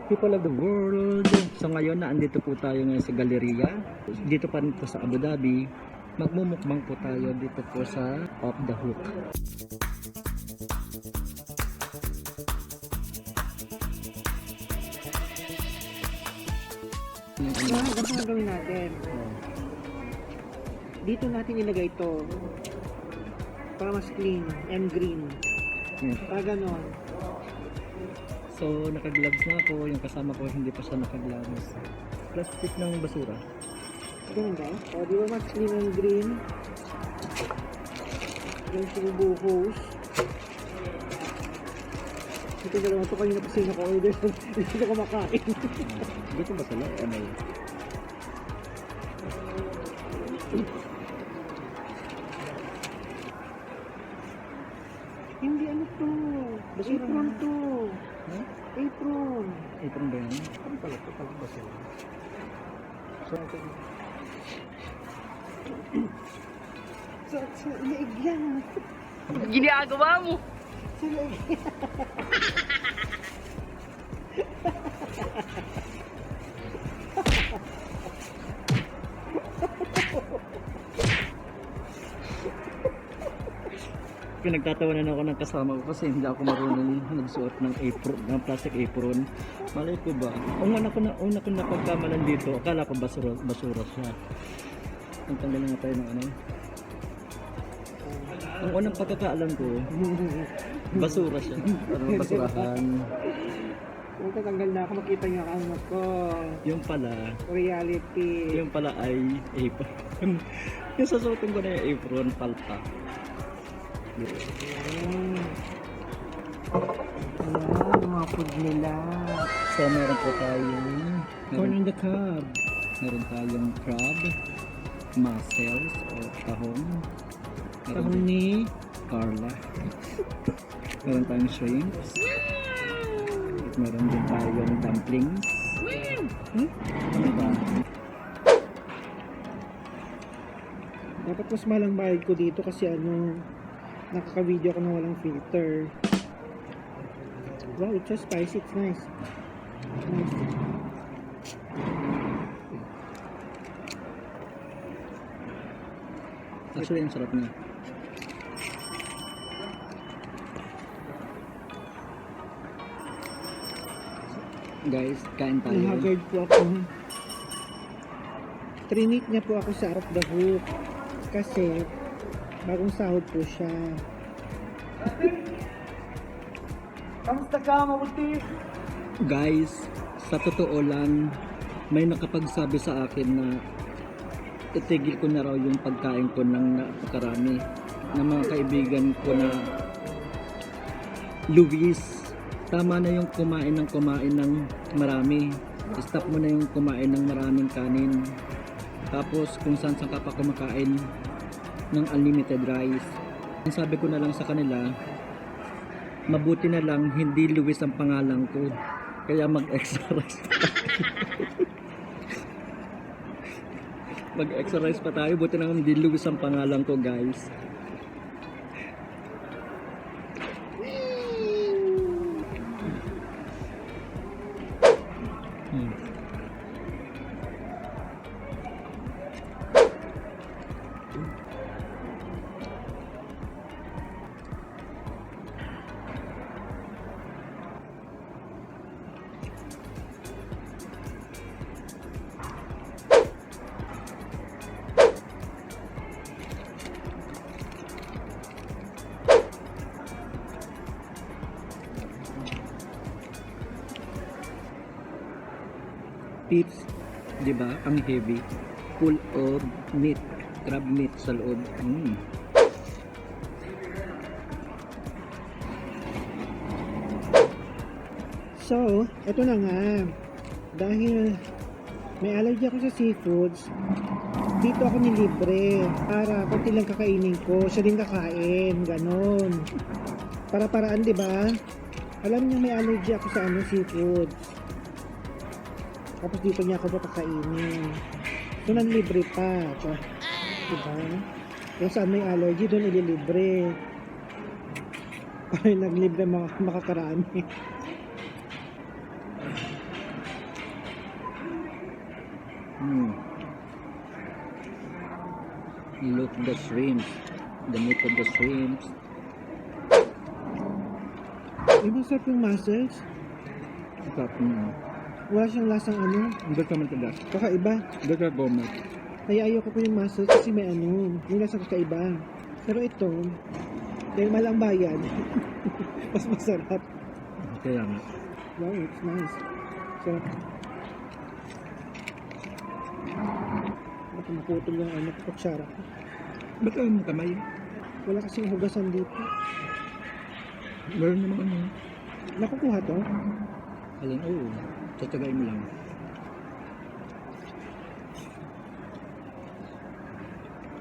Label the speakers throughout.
Speaker 1: people of the world. So ngayon na andito po tayo ngayon sa Galleria. Dito pa rin po sa Abu Dhabi. Magmumukbang po tayo dito po sa Off the Hook.
Speaker 2: Ganito ang gawin natin. Dito natin ilagay ito para mas clean and green. Para ganon.
Speaker 1: So naka-gloves na ako. Yung kasama ko hindi pa siya naka-gloves. Plastic ng basura.
Speaker 2: Ganun ba? O di ba mas clean and green? Ganun siya buhos. Ito na naman ito kanina kasi naka-order. Hindi ko kumakain.
Speaker 1: Dito ba sila? Ano yun?
Speaker 2: Hindi ano to. Apron to.
Speaker 1: Huh?
Speaker 2: Apron.
Speaker 1: Apron ba yan?
Speaker 2: Ano pala ito? Palang ba sila? So, liig yan.
Speaker 3: Ginagawa mo.
Speaker 2: Sa liig.
Speaker 1: Pinagtatawanan ako ng kasama ko kasi hindi ako marunong magsuot ng apron, ng plastic apron. Malay ko ba? Una ko na pagkamalan dito, akala ko basura siya. Ang tanggal na tayo ng ano. Ang unang pagkakaalam ko, basura siya. Parang basurahan.
Speaker 2: Kung tatanggal na ako, makita niyo ang ano ko.
Speaker 1: Yung pala,
Speaker 2: Reality.
Speaker 1: yung pala ay apron. Yung sasuotin ko na yung apron, palpa.
Speaker 2: Ayan, mga food nila.
Speaker 1: So meron po tayong
Speaker 2: Corn on the cob.
Speaker 1: meron tayong crab, mussels o tahong.
Speaker 2: Tahong ni
Speaker 1: Carla. Meron tayong shrimps. At meron din tayong dumplings. Ano ba?
Speaker 2: dapat mas malang bayad ko dito kasi ano, nakaka-video ko na walang filter. Wow, it's so spicy. It's nice. Nice.
Speaker 1: Actually, ang sarap niya. Guys, kain tayo.
Speaker 2: Haggard po ako. Trinate niya po ako sa Off the Hook kasi bagong sahod po siya. Kamusta ka, mabuti?
Speaker 1: Guys, sa totoo lang, may nakapagsabi sa akin na itigil ko na raw yung pagkain ko ng napakarami ng mga kaibigan ko na Luis, tama na yung kumain ng marami. Stop mo na yung kumain ng maraming kanin. Tapos kung saan ka pa kumakain ng unlimited rice. Sabi ko na lang sa kanila, mabuti na lang hindi Luis ang pangalan ko. Kaya mag-extra rice pa tayo. Mag-extra rice pa tayo. Buti na lang hindi Luis ang pangalan ko, guys. Pips, di ba? Ang heavy, full of meat, crab meat sa loob.
Speaker 2: So, eto na nga. Dahil may allergy ako sa seafoods, dito ako ni Libre para konti lang kakainin ko, siya din kakain, ganon. Para-paraan, di ba? Alam niyo may allergy ako sa seafoods. Tapos dito niya ako papakainin. So, nanlibre pa. So, diba? Kung saan may allergy, doon ililibre. Para naglibre makakarami.
Speaker 1: Mm. Look the shrimps. The meat of the shrimps.
Speaker 2: Masarap yung mussels.
Speaker 1: Sarap. Mm.
Speaker 2: Wala siyang lasang ano.
Speaker 1: Hindi ka matigas.
Speaker 2: Kakaiba.
Speaker 1: Hindi ka goma.
Speaker 2: Kaya ayoko po yung mussels kasi may ano. Yung lasang kakaiba. Pero ito, dahil mahal ang bayad, mas masarap.
Speaker 1: Kaya nga.
Speaker 2: Wow, it's nice. Sarap. Baka maputol yung ano, kutsara ko.
Speaker 1: Ba't ang kamay?
Speaker 2: Wala kasing hugasan dito.
Speaker 1: Meron naman ano.
Speaker 2: Nakukuha to?
Speaker 1: Alin, oo. Tatagayin mo lang.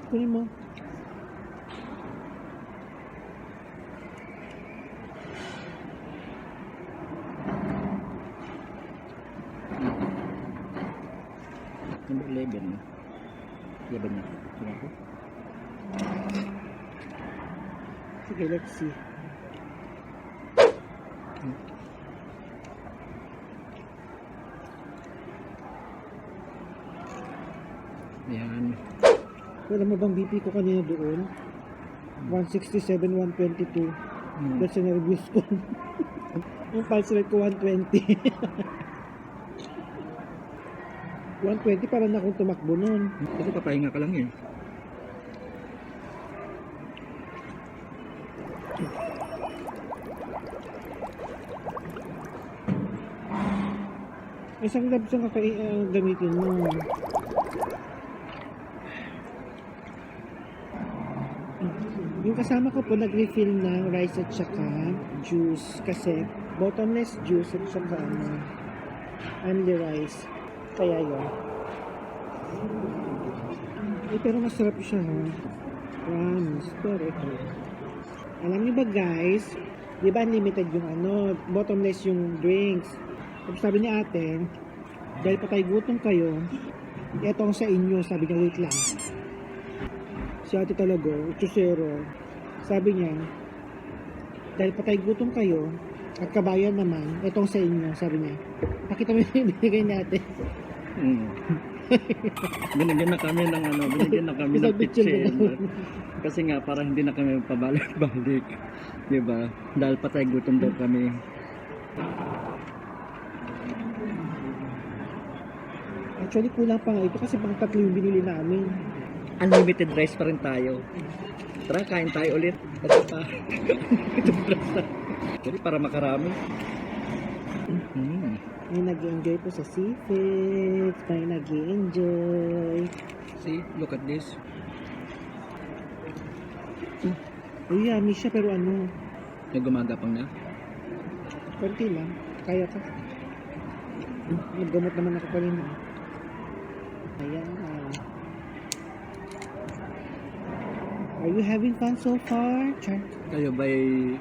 Speaker 2: Kunin mo.
Speaker 1: Number 11. Yaban niya. Sige ako.
Speaker 2: Sige, let's see.
Speaker 1: Yan.
Speaker 2: Wala mo bang BP ko kanina doon? 167, 122. That's a nervous ko. Yung pulse rate ko 120. 120 para na akong tumakbo nun.
Speaker 1: Kasi papahinga ka lang eh.
Speaker 2: Isang labs ang gamitin mo. Yung kasama ko po nag-refill ng rice at saka juice kasi bottomless juice at saka only rice. Kaya yun. Pero masarap siya ha. Promise. Pero ito. Alam niyo ba guys, di ba unlimited yung ano, bottomless yung drinks. Tapos sabi ni ate, dahil patay gutom kayo, eto ang sa inyo. Sabi niya, wait lang. Si ate talaga, 8-0. Sabi niya, dahil patay gutom kayo, at kabayan naman, etong sa inyo, sabi niya. Pakita mo yung binigay natin.
Speaker 1: Binigyan na kami ng ano, binigyan na kami ng kitchen. Kasi nga, para hindi na kami pabalik-balik. Diba? Dahil patay gutom daw kami.
Speaker 2: Actually, kulang pa nga ito kasi pang 3 yung binili namin.
Speaker 1: Unlimited rice pa rin tayo. Tara, kain tayo ulit. Kasi pa. Jadi para makarami.
Speaker 2: May nag-enjoy po sa seafood. May nag-enjoy.
Speaker 1: See, look at this.
Speaker 2: Uy, yummy siya pero ano,
Speaker 1: May gumagapang na.
Speaker 2: konti lang. Kaya ka. Naggamot naman ako kanina. Ayan. Are you having fun so far? Char.
Speaker 1: Kayo ba'y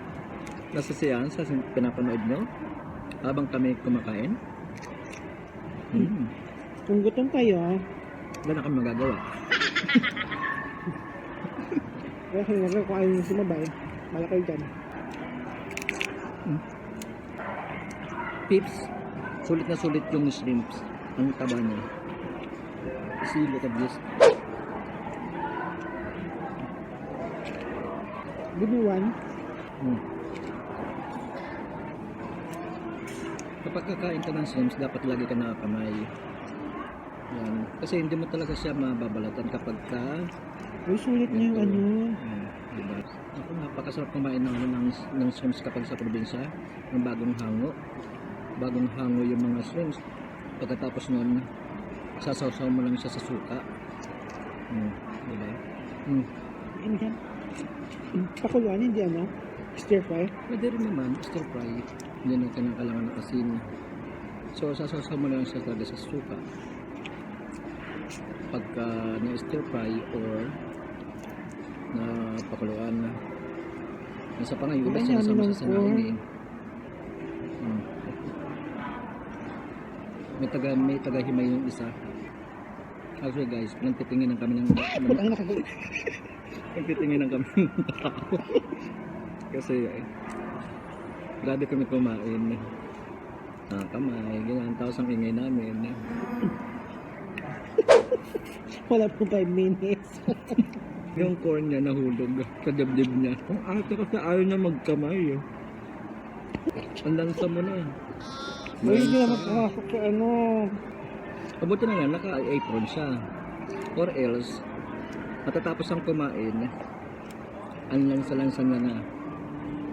Speaker 1: nasasiyahan sa pinapanood nyo? Habang kami kumakain?
Speaker 2: Kung gutom kayo,
Speaker 1: Wala na kami magagawa.
Speaker 2: kasi naman kung ayaw nyo sumabay, malaki dyan.
Speaker 1: Pips, sulit na sulit yung shrimps. Ang taba niya. See, look at this.
Speaker 2: Give me one.
Speaker 1: Kapag kakain ka ng shrimps, dapat lagi ka nakakamay. Yan. Kasi hindi mo talaga siya mababalatan kapag ka...
Speaker 2: Uy, sulit na yung ano.
Speaker 1: Diba? Ako, napakasarap kumain ng shrimps kapag sa probinsya. Ng bagong hango. Bagong hango yung mga shrimps. Pagkatapos nun, sasawsaw mo lang siya sa suka. Diba?
Speaker 2: Ano yan? Pakuluan, hindi ano? Stir fry?
Speaker 1: Pwede rin naman, stir fry. Hindi na kailangan ng asin. So, sasawsaw mo lang siya talaga sa suka. Pagka na-stir fry or na pakuluan na. Nasa pa nga, yung iba sinasama sa sanain. May taga-himay yung isa. Actually guys, nagtitingin ng kami ng nagtitingin ng kami ng tao. Kasi grabe kami kumain. Kamay, ganyan. Tapos ang ingay namin.
Speaker 2: Wala pong 5 minutes.
Speaker 1: Yung corn niya nahulog sa dibdib niya. Ang ate kasi ayaw na magkamay eh. Ang lansa mo na.
Speaker 2: Uy, hindi na makakasok sa ano.
Speaker 1: Mabuti na nga, naka-apron siya. Or else, matatapos ang kumain, ang lansa-lansa niya na.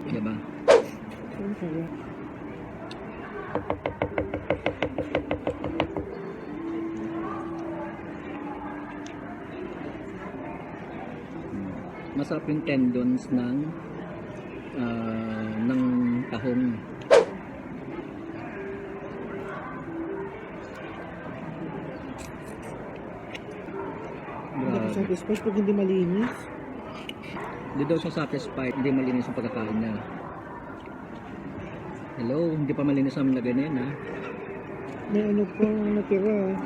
Speaker 1: Diba?
Speaker 2: Ang sarap.
Speaker 1: Masarap yung tendons ng tahong.
Speaker 2: Hindi ako
Speaker 1: Grabe.
Speaker 2: satisfied pag hindi malinis.
Speaker 1: Hindi daw siya satisfied, hindi malinis yung pagkakain niya. Hello, hindi pa malinis ang lagay na yan ha.
Speaker 2: May ano pang natira.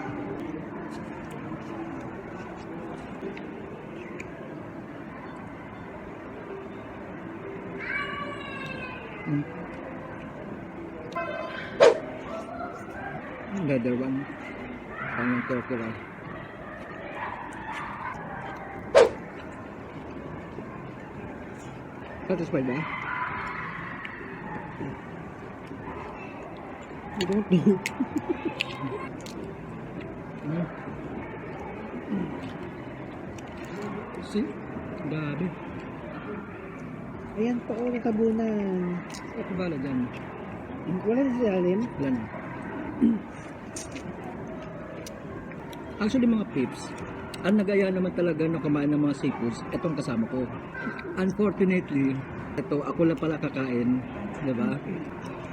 Speaker 1: Leather one. Pang turkey lang. Satisfied ba?
Speaker 2: I don't know.
Speaker 1: See? Grabe.
Speaker 2: Ayan pa, oh, natabunan.
Speaker 1: Ako bala dyan.
Speaker 2: Wala na sa ilalim.
Speaker 1: Wala na. Actually mga pips, ang nagaya naman talaga na kumain ng mga seafoods, itong kasama ko. Unfortunately, ito ako lang pala kakain, di ba?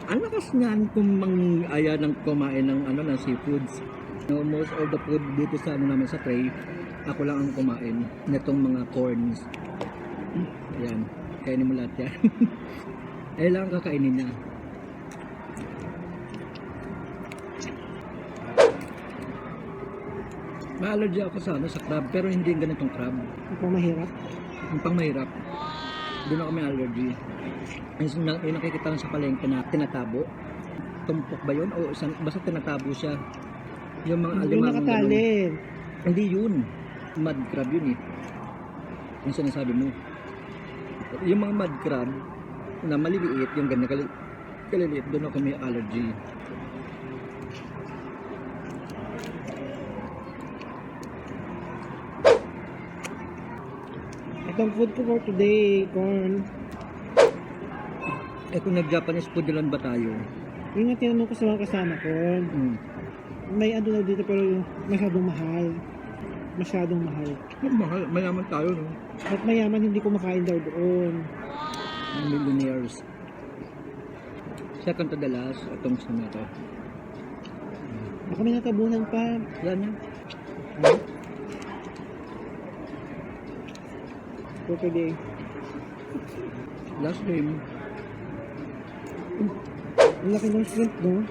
Speaker 1: Ang lakas niyan kung mang-aya ng kumain ng ng seafoods. No, most of the food dito sa namin sa tray, ako lang ang kumain nitong mga corns. Yan, kainin mo lahat yan. Ay lang kakainin niya. Ma-allergy ako sa crab, pero hindi yung ganitong crab.
Speaker 2: Ang pang mahirap.
Speaker 1: Yung pang mahirap. Doon ako may allergy. Yung nakikita lang sa palengke na tinatabo. Tumpok ba yun? O basta tinatabo siya. Yung mga
Speaker 2: Yung
Speaker 1: alimango.
Speaker 2: nakatali.
Speaker 1: Hindi yun. Mud crab yun eh. Yung sinasabi mo. Yung mga mud crab na maliliit, yung ganyan kaliliit, doon ako may allergy.
Speaker 2: Itong food ko for today, corn.
Speaker 1: Eh kung nag-Japanese food lang ba tayo?
Speaker 2: Yung nga tinanong ko sa mga kasama ko, may ano daw dito pero masyadong mahal. Masyadong mahal.
Speaker 1: Mahal, mayaman tayo no?
Speaker 2: At mayaman hindi kumakain daw doon.
Speaker 1: Millionaires. Second to the last, itong sa to.
Speaker 2: Baka may natabunan pa.
Speaker 1: Yan yan.
Speaker 2: For today.
Speaker 1: Last name,
Speaker 2: Ang laki ng shrimp, no?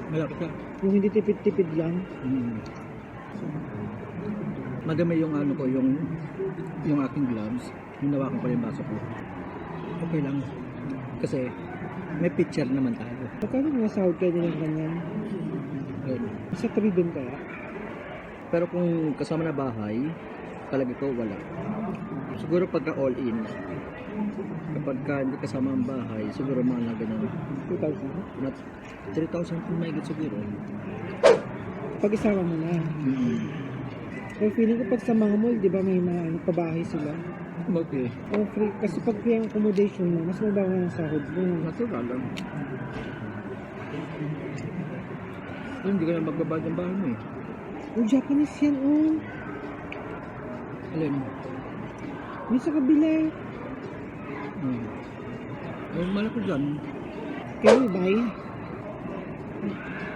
Speaker 1: malaki siya.
Speaker 2: Yung hindi tipid-tipid lang.
Speaker 1: Madami yung ano ko, yung aking gloves. Hinawakan ko yung baso ko. Okay lang. Kasi may picture naman tayo.
Speaker 2: Magkano mga sahod kayo nilang ganyan?
Speaker 1: Ayun.
Speaker 2: Sa 3 doon kaya?
Speaker 1: Pero kung kasama na bahay, talaga ko wala. Siguro pagka all in. Kapag hindi kasama ang bahay, siguro mga na ganun.
Speaker 2: 2,000?
Speaker 1: Not 3,000 kung mahigit siguro.
Speaker 2: Pag isama mo na. Pero feeling ko pag sa mga mall, di ba may mga pabahay sila?
Speaker 1: Okay.
Speaker 2: O free, kasi pag free ang accommodation mo, mas mabawa ang sahod mo.
Speaker 1: Natural lang. Hindi ka na magbabayad ng bahay mo eh.
Speaker 2: Oh, Japanese yan, oh.
Speaker 1: Alin?
Speaker 2: May sa kabila.
Speaker 1: Ay, malaki dyan.
Speaker 2: Can we buy?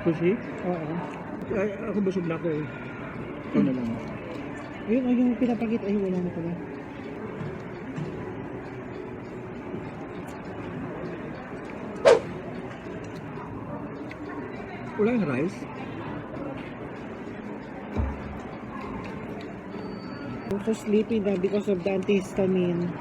Speaker 1: Sushi?
Speaker 2: Oo.
Speaker 1: Ay, ako busog na ako eh. Ito na lang.
Speaker 2: Ayun, ay yung pinapakita. Ay, wala na pala.
Speaker 1: Wala yung rice.
Speaker 2: I'm so sleepy na because of the antihistamine.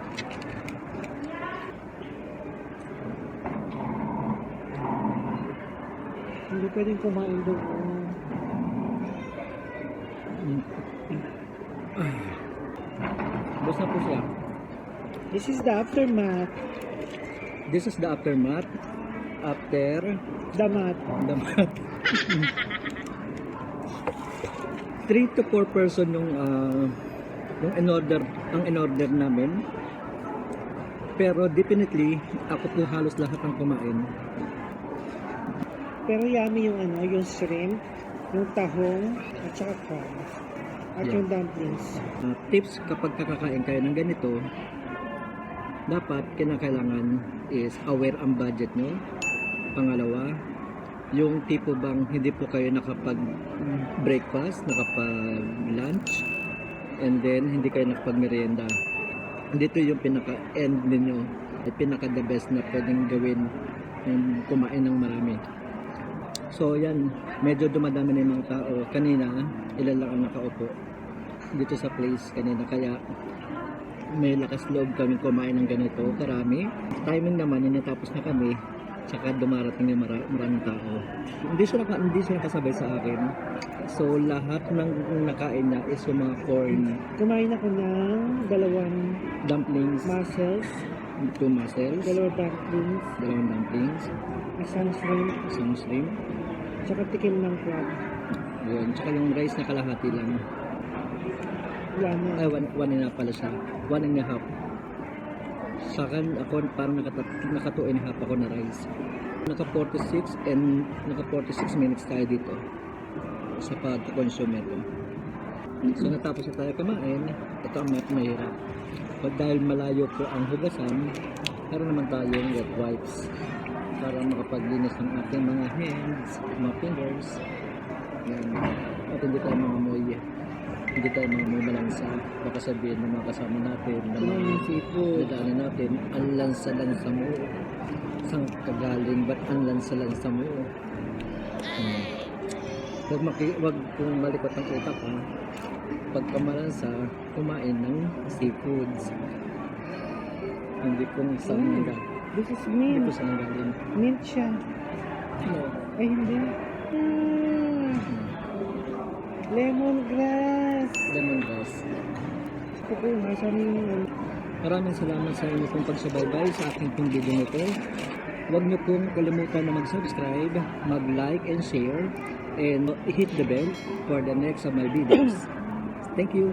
Speaker 2: Hindi pwedeng kumain doon.
Speaker 1: Basta po siya.
Speaker 2: This is the aftermath.
Speaker 1: This is the aftermath. After
Speaker 2: Damat.
Speaker 1: the math. 3 to 4 person yung in order namin. Pero definitely ako po halos lahat ang kumain.
Speaker 2: Pero yummy yung yung shrimp, yung tahong, at saka crab. At
Speaker 1: Yeah.
Speaker 2: yung dumplings.
Speaker 1: Tips kapag kakakain kayo ng ganito, dapat kinakailangan is aware ang budget nyo. Pangalawa, yung tipo bang hindi po kayo nakapag-breakfast, nakapag-lunch, and then hindi kayo nakapag-merienda. Dito yung pinaka-end ninyo at pinaka-the best na pwedeng gawin yung kumain ng marami. So yan, medyo dumadami na yung mga tao. Kanina, ilan lang ang nakaupo dito sa place kanina. Kaya may lakas loob kami kumain ng ganito, karami. Timing naman, natapos na kami. Tsaka dumarating yung maraming tao. Hindi siya nakasabay sa akin. So lahat ng nakain na is yung mga corn,
Speaker 2: Kumain ako ng dalawang
Speaker 1: dumplings,
Speaker 2: mussels,
Speaker 1: 2 mussels,
Speaker 2: dalawang dumplings,
Speaker 1: 2 dumplings,
Speaker 2: isang shrimp,
Speaker 1: isang shrimp,
Speaker 2: tsaka tikim ng crab.
Speaker 1: yun. Tsaka yung rice na kalahati lang.
Speaker 2: Wala na.
Speaker 1: Ay, one and a half pala siya. 1.5. Sa akin, ako parang naka 2.5 ako na rice. Naka 46 and naka 46 minutes tayo dito sa pag-consume ito. So natapos na tayo kumain, ito ang mahirap. But dahil malayo po ang hugasan, meron naman tayong wet wipes para makapaglinis ng ating mga hands, mga fingers. Yan. At hindi tayo mga malansa. Baka sabihin ng mga kasama natin, ng
Speaker 2: Kumain
Speaker 1: mga
Speaker 2: ng seafood.
Speaker 1: dadaanan natin, ang lansa-lansa mo. Saan kagaling, ba't ang lansa-lansa mo? Wag kung malikot ang utak ha. Pagka malansa, kumain ng seafoods. Hindi kung saan nga.
Speaker 2: This is
Speaker 1: Hindi
Speaker 2: mint.
Speaker 1: ko saan galing.
Speaker 2: Mint siya.
Speaker 1: No.
Speaker 2: Ay, hindi. Lemongrass.
Speaker 1: Lemongrass.
Speaker 2: Ito nga, sabi yung
Speaker 1: Maraming salamat sa inyo pong pagsubaybay sa aking pong video nito. Huwag niyo pong kalimutan na mag-subscribe, mag-like and share, and hit the bell for the next of my videos. Thank you.